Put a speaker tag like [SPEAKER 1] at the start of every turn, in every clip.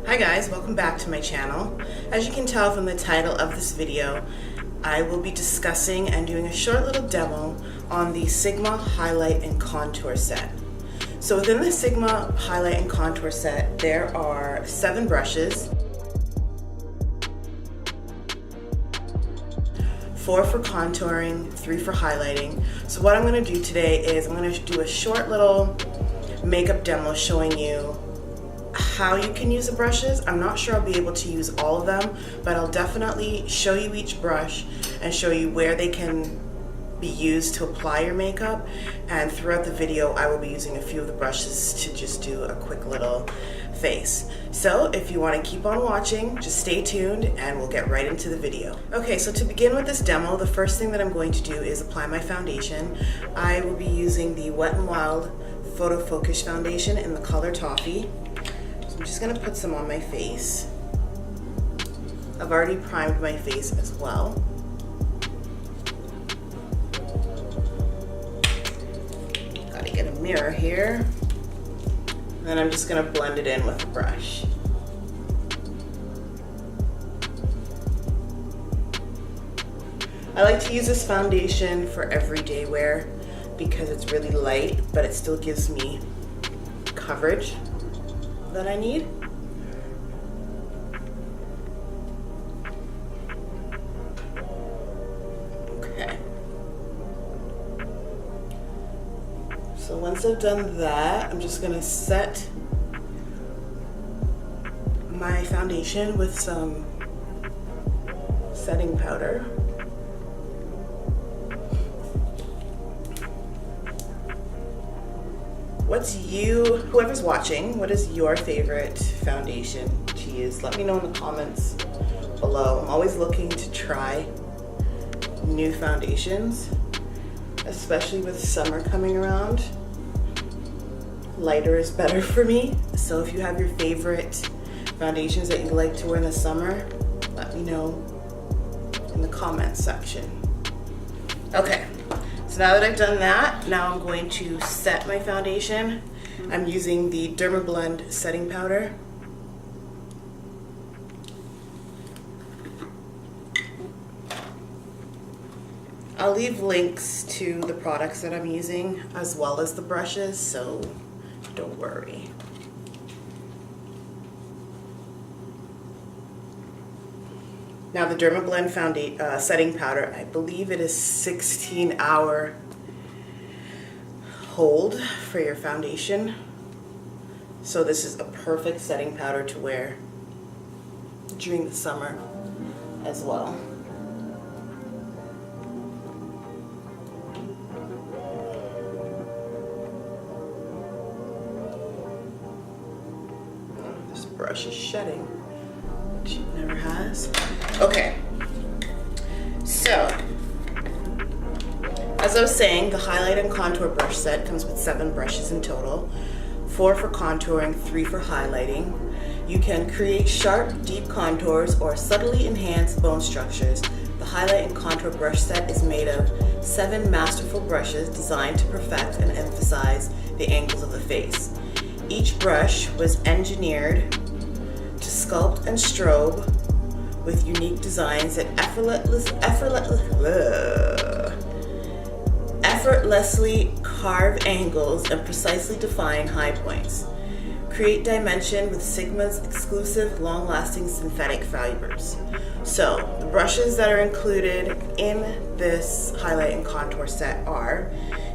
[SPEAKER 1] Hi guys, welcome back to my channel. As you can tell from the title of this video, I will be discussing and doing a short little demo on the Sigma Highlight and Contour set. So within the Sigma Highlight and Contour set, there are 7 brushes, 4 for contouring, 3 for highlighting. So what I'm going to do today is I'm going to do a short little makeup demo showing you how you can use the brushes. I'm not sure I'll be able to use all of them, but I'll definitely show you each brush and show you where they can be used to apply your makeup. And throughout the video, I will be using a few of the brushes to just do a quick little face. So if you want to keep on watching, just stay tuned and we'll get right into the video. Okay, so to begin with this demo, the first thing that I'm going to do is apply my foundation. I will be using the Wet n Wild Photo Focus Foundation in the color Toffee. I'm just going to put some on my face. I've already primed my face as well. Gotta get a mirror here. And then I'm just going to blend it in with a brush. I like to use this foundation for everyday wear because it's really light, but it still gives me coverage that I need. Okay. So once I've done that, I'm just gonna set my foundation with some setting powder. Whoever's watching, what is your favorite foundation to use? Let me know in the comments below. I'm always looking to try new foundations, especially with summer coming around. Lighter is better for me. So if you have your favorite foundations that you like to wear in the summer, let me know in the comments section. Okay. So now that I've done that, now I'm going to set my foundation. I'm using the Dermablend setting powder. I'll leave links to the products that I'm using as well as the brushes, so don't worry. Now the Dermablend setting powder, I believe it is 16-hour hold for your foundation. So this is a perfect setting powder to wear during the summer as well. This brush is shedding, which it never has. Okay, so as I was saying, the highlight and contour brush set comes with 7 brushes in total, 4 for contouring, 3 for highlighting. You can create sharp, deep contours or subtly enhance bone structures. The highlight and contour brush set is made of 7 masterful brushes designed to perfect and emphasize the angles of the face. Each brush was engineered to sculpt and strobe with unique designs that effortlessly carve angles and precisely define high points. Create dimension with Sigma's exclusive long-lasting synthetic fibers. So the brushes that are included in this highlight and contour set are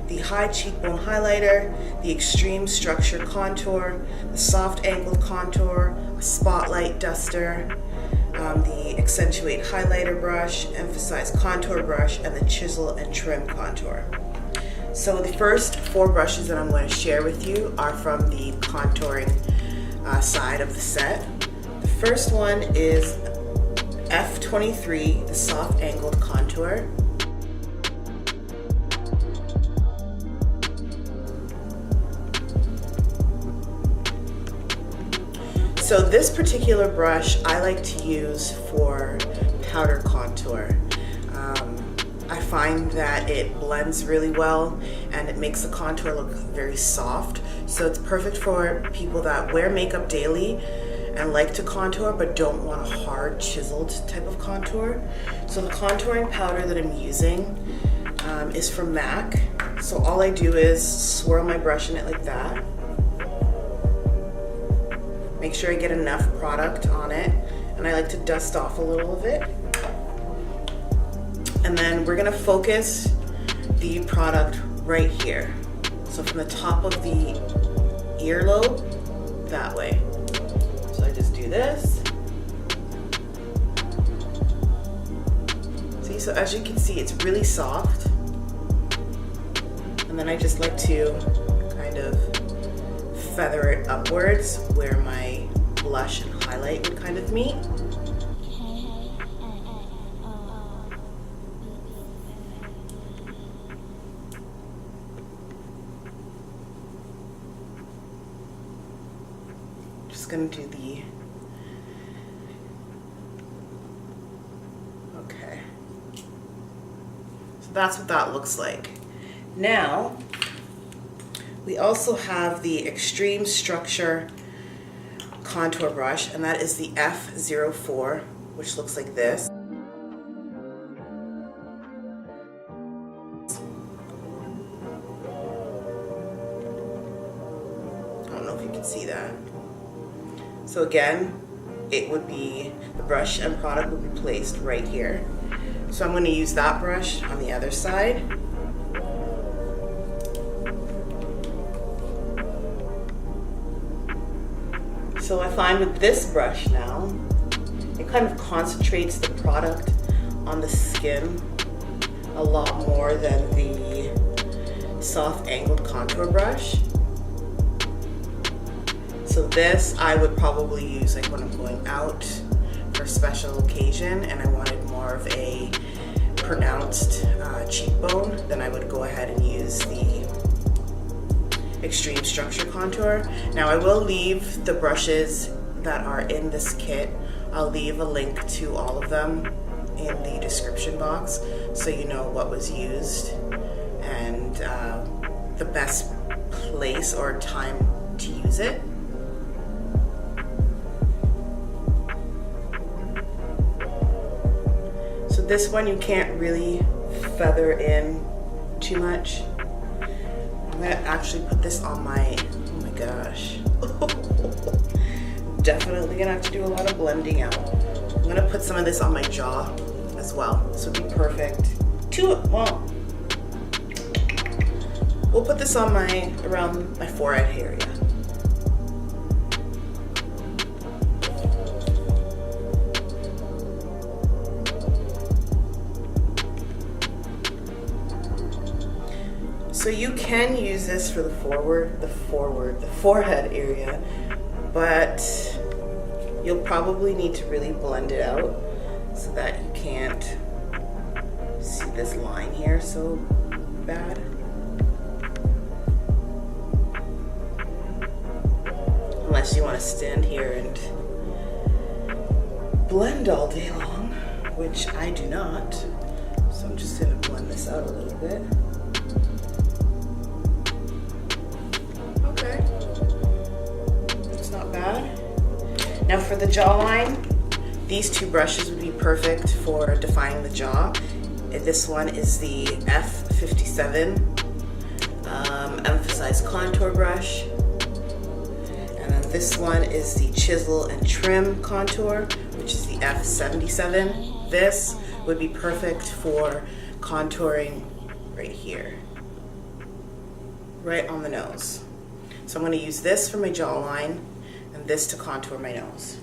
[SPEAKER 1] the high cheekbone highlighter, the extreme structure contour, the soft angled contour, a spotlight duster, the accentuate highlighter brush, emphasize contour brush, and the chisel and trim contour. So the first 4 brushes that I'm going to share with you are from the contouring side of the set. The first one is F23, the soft angled contour. So this particular brush I like to use for powder contour. I find that it blends really well and it makes the contour look very soft. So it's perfect for people that wear makeup daily and like to contour but don't want a hard chiseled type of contour. So the contouring powder that I'm using is from MAC. So all I do is swirl my brush in it like that. Make sure I get enough product on it, and I like to dust off a little of it. And then we're gonna focus the product right here. So from the top of the earlobe, that way. So I just do this. See, so as you can see, it's really soft. And then I just like to kind of feather it upwards where my blush and highlight would kind of meet. Just gonna do the, okay. So that's what that looks like. Now, we also have the Extreme Structure contour brush, and that is the F04, which looks like this. I don't know if you can see that. So again, it would be, the brush and product would be placed right here. So I'm going to use that brush on the other side. So I find with this brush now, it kind of concentrates the product on the skin a lot more than the soft angled contour brush. So this I would probably use like when I'm going out for a special occasion and I wanted more of a pronounced cheekbone, then I would go ahead and use the Extreme Structure contour. Now I will leave the brushes that are in this kit. I'll leave a link to all of them in the description box so you know what was used and the best place or time to use it. So this one you can't really feather in too much. I'm gonna actually put this on my, oh my gosh. Definitely gonna have to do a lot of blending out. I'm gonna put some of this on my jaw as well. This would be perfect. Well, we'll put this on around my forehead area. So you can use this for the forehead area, but you'll probably need to really blend it out so that you can't see this line here so bad. Unless you want to stand here and blend all day long, which I do not. So I'm just gonna blend this out a little bit. Okay, that's not bad. Now for the jawline, these two brushes would be perfect for defining the jaw. This one is the F57 emphasized contour brush. And then this one is the Chisel and Trim contour, which is the F77. This would be perfect for contouring right here, right on the nose. So I'm going to use this for my jawline and this to contour my nose.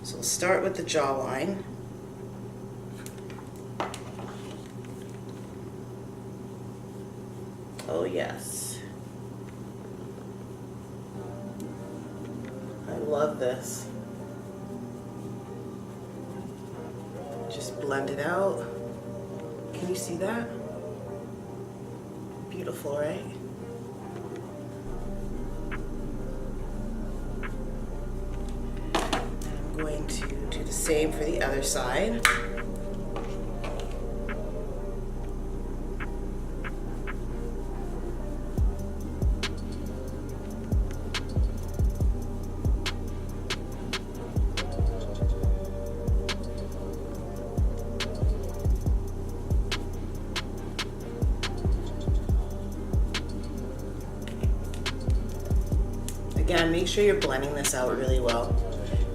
[SPEAKER 1] So we'll start with the jawline. Oh yes. I love this. Just blend it out. Can you see that? Beautiful, right? I'm going to do the same for the other side. Again, make sure you're blending this out really well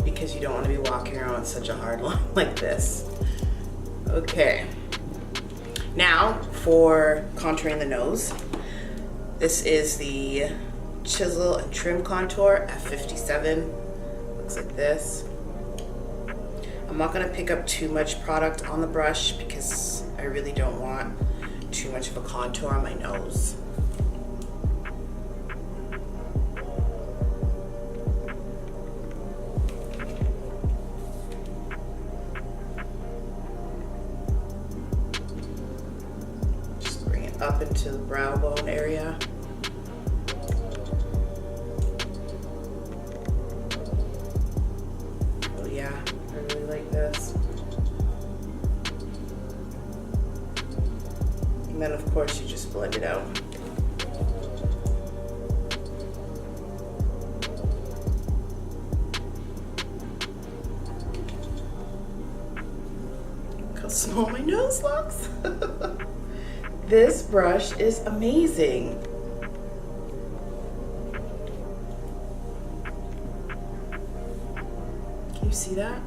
[SPEAKER 1] because you don't want to be walking around with such a hard line like this. Okay. Now for contouring the nose. This is the Chisel and Trim Contour F57. Looks like this. I'm not going to pick up too much product on the brush because I really don't want too much of a contour on my nose. Just bring it up into the brow bone area. Oh yeah, I really like this. And then of course you just blend it out. Look how small my nose looks. This brush is amazing. Can you see that?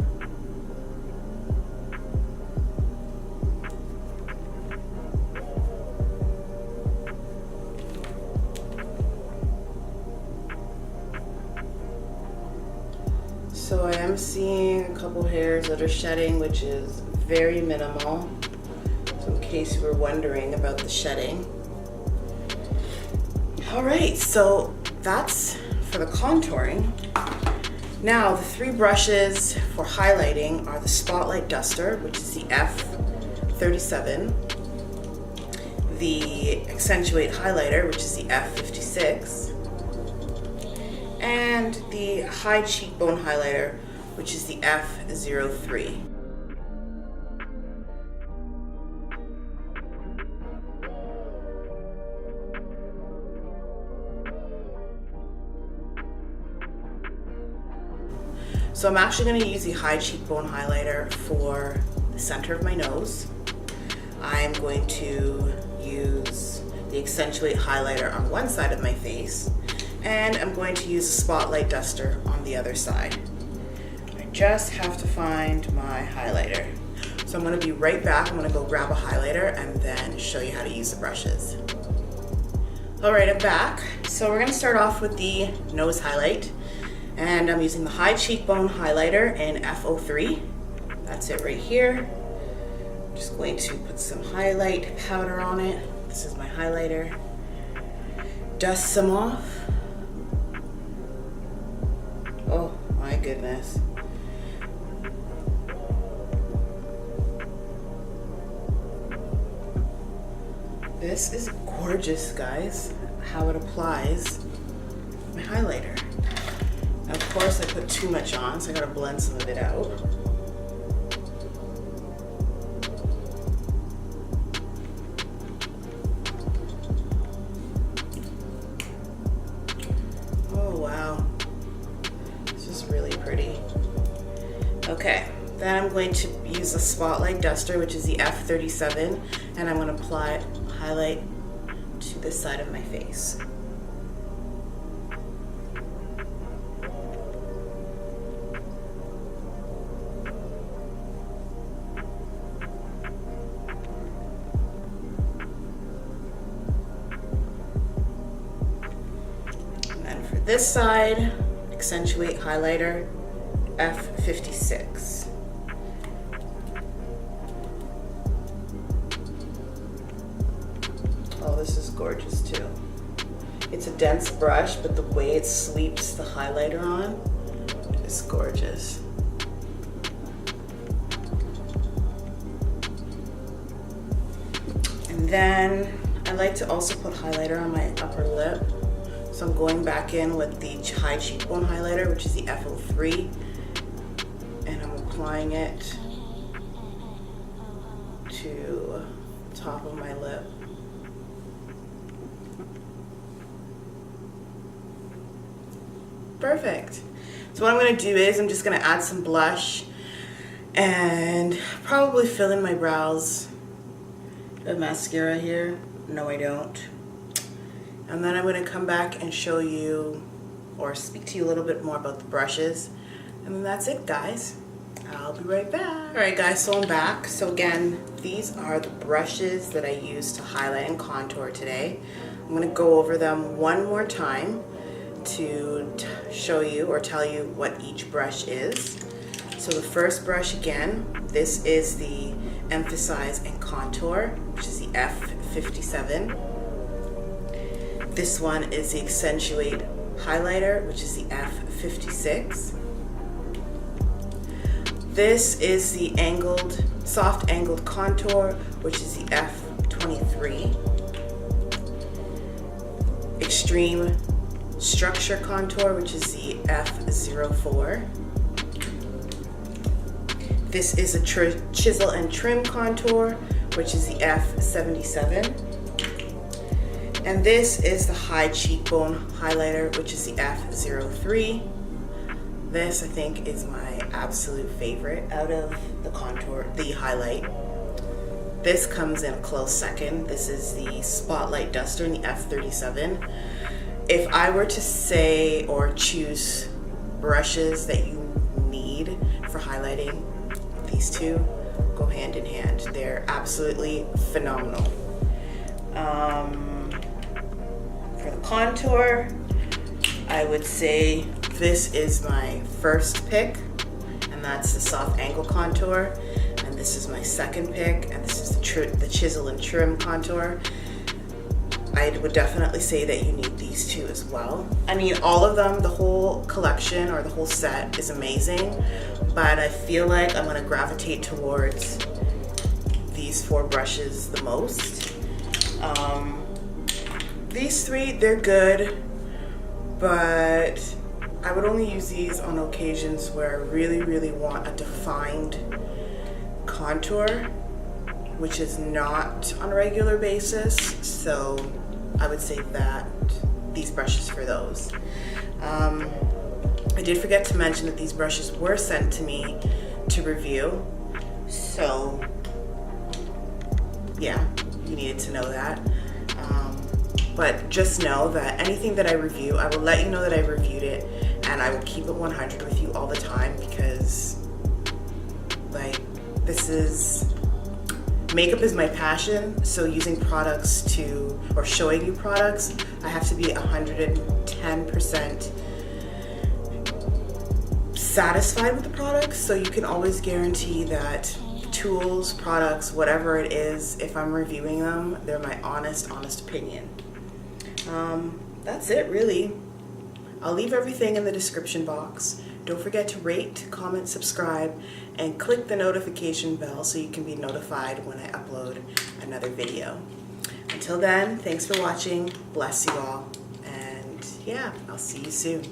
[SPEAKER 1] So I am seeing a couple hairs that are shedding, which is very minimal. So in case you were wondering about the shedding. All right, so that's for the contouring. Now the three brushes for highlighting are the Spotlight Duster, which is the F37, the Accentuate Highlighter, which is the F56, and the High Cheekbone Highlighter, which is the F03. So I'm actually going to use the High Cheekbone Highlighter for the center of my nose. I'm going to use the Accentuate Highlighter on one side of my face, and I'm going to use the Spotlight Duster on the other side. I just have to find my highlighter. So I'm going to be right back. I'm going to go grab a highlighter and then show you how to use the brushes. All right, I'm back. So we're going to start off with the nose highlight. And I'm using the High Cheekbone Highlighter in F03. That's it right here. I'm just going to put some highlight powder on it. This is my highlighter. Dust some off. Oh my goodness. This is gorgeous, guys, how it applies my highlighter. Now, of course, I put too much on, so I gotta blend some of it out. Oh, wow. This is really pretty. Okay, then I'm going to use the Spotlight Duster, which is the F37, and I'm gonna apply highlight to this side of my face. This side, Accentuate Highlighter, F56. Oh, this is gorgeous too. It's a dense brush, but the way it sweeps the highlighter on is gorgeous. And then I like to also put highlighter on my upper lip. So I'm going back in with the High Cheekbone Highlighter, which is the F03, and I'm applying it to the top of my lip. Perfect. So what I'm going to do is I'm just going to add some blush and probably fill in my brows. The mascara here. No, I don't. And then I'm going to come back and show you or speak to you a little bit more about the brushes. And that's it, guys. I'll be right back. Alright guys, so I'm back. So again, these are the brushes that I used to highlight and contour today. I'm going to go over them one more time to show you or tell you what each brush is. So the first brush, again, this is the Emphasize and Contour, which is the F57. This one is the Accentuate Highlighter, which is the F56. This is the soft angled contour, which is the F23. Extreme structure contour, which is the F04. This is a chisel and trim contour, which is the F77. And this is the high cheekbone highlighter, which is the F03. This, I think, is my absolute favorite out of the highlight. This comes in a close second. This is the Spotlight Duster in the F37. If I were to say or choose brushes that you need for highlighting, these two go hand in hand. They're absolutely phenomenal. For the contour, I would say this is my first pick, and that's the soft angle contour. And this is my second pick, and this is the chisel and trim contour. I would definitely say that you need these two as well. I mean, all of them, the whole collection or the whole set is amazing, but I feel like I'm gonna gravitate towards these four brushes the most. These three, they're good, but I would only use these on occasions where I really, really want a defined contour, which is not on a regular basis. So I would say that these brushes for those. I did forget to mention that these brushes were sent to me to review. So yeah, you needed to know that. But just know that anything that I review, I will let you know that I reviewed it, and I will keep it 100 with you all the time, because like makeup is my passion. So using products or showing you products, I have to be 110% satisfied with the products. So you can always guarantee that tools, products, whatever it is, if I'm reviewing them, they're my honest opinion. That's it, really. I'll leave everything in the description box. Don't forget to rate, comment, subscribe, and click the notification bell so you can be notified when I upload another video. Until then, thanks for watching. Bless you all. And yeah, I'll see you soon.